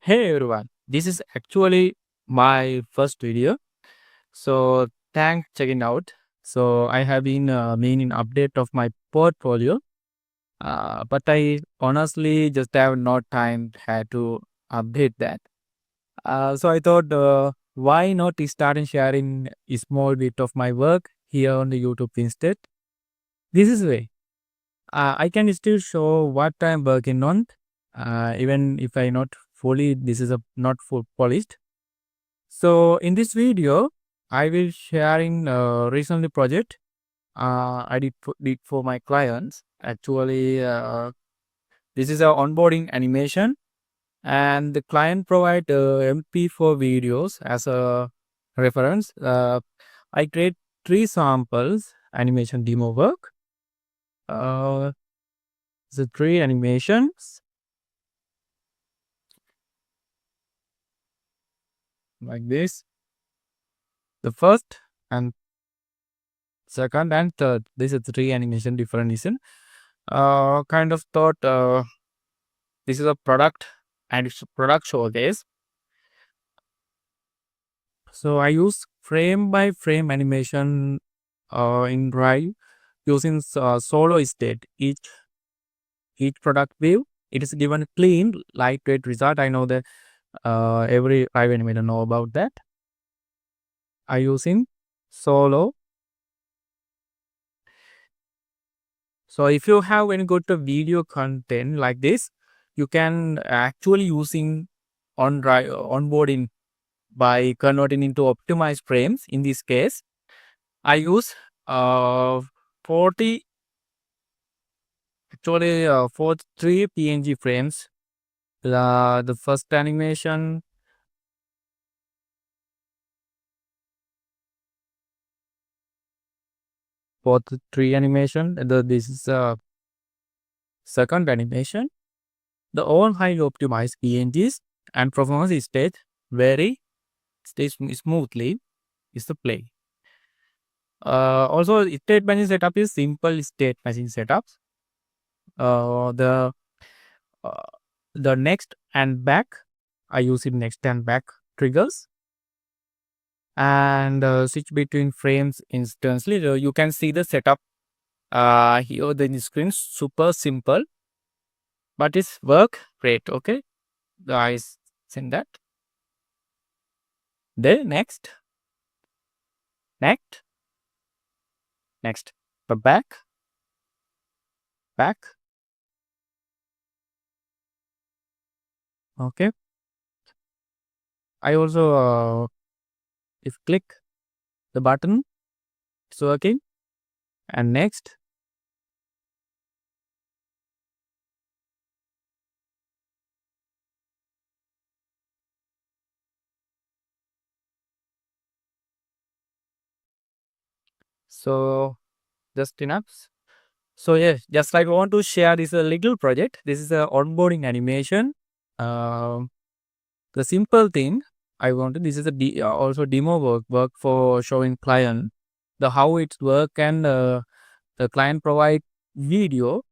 Hey everyone, this is actually my first video. So thanks checking out. So I have been meaning update of my portfolio, but I honestly just have not time had to update that. So I thought, why not start and sharing a small bit of my work here on the YouTube instead? This is way I can still show what I'm working on, even if I not fully. This is a not full polished. So in this video, I will sharing recently project I did for my clients. Actually, this is a onboarding animation, and the client provide MP4 videos as a reference. I create 3 samples animation demo work. Uh, the 3 animations like this. The first and second and third. This is 3 animation differentiation. Kind of thought this is a product and it's a product showcase. So I use frame by frame animation in Rive using solo state. Each product view it is given clean lightweight result. I know that every Rive animator know about that. I using solo. So if you have any good video content like this, you can actually using onboarding by converting into optimized frames. In this case, I use uh 40 actually for 3 PNG frames. The first animation for the 3 animation. This is second animation. The all highly optimized PNGs and performance state very stays smoothly is the play. Also state machine setup is simple state machine setups. Uh, the uh, the next and back I use it next and back triggers and switch between frames instantly. You can see the setup here the screen super simple, but it's work great. Okay, guys, send that. Then next, next, the back. Okay, I also if click the button, it's working. And next, so just enough. So yeah, just like I want to share this a little project. This is a onboarding animation. Um, the simple thing I want to. This is a also demo work for showing client the how it's work and the client provide video.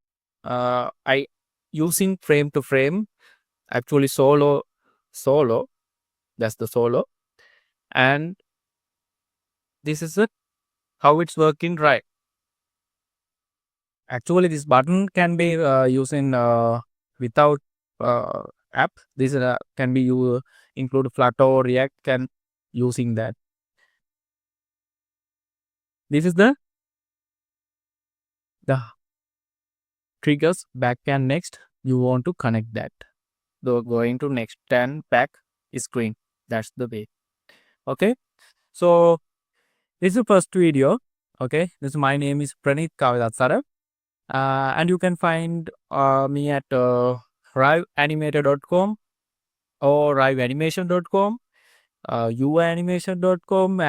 I using frame to frame actually solo. That's the solo, and this is it how it's working right. Actually, this button can be using without app. This can be you include Flutter, React can using that. This is the triggers back and next. You want to connect that. So going to next and back screen. That's the way. Okay. So this is the first video. Okay. This my name is Praneeth Kavadatsara. And you can find me at riveanimator.com or riveanimation.com, uanimation.com,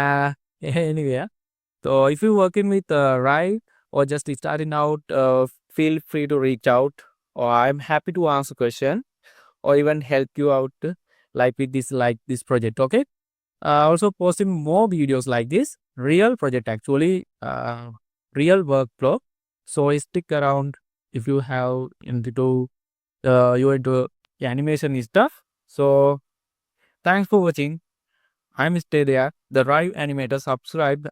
anywhere. So if you're working with Rive or just starting out, feel free to reach out, or I'm happy to answer question or even help you out with this project. Okay. Also posting more videos like this, real project actually, real workflow. So stick around if you have into you into animation stuff. So thanks for watching. I'm Stay there, the Rive Animator. Subscribe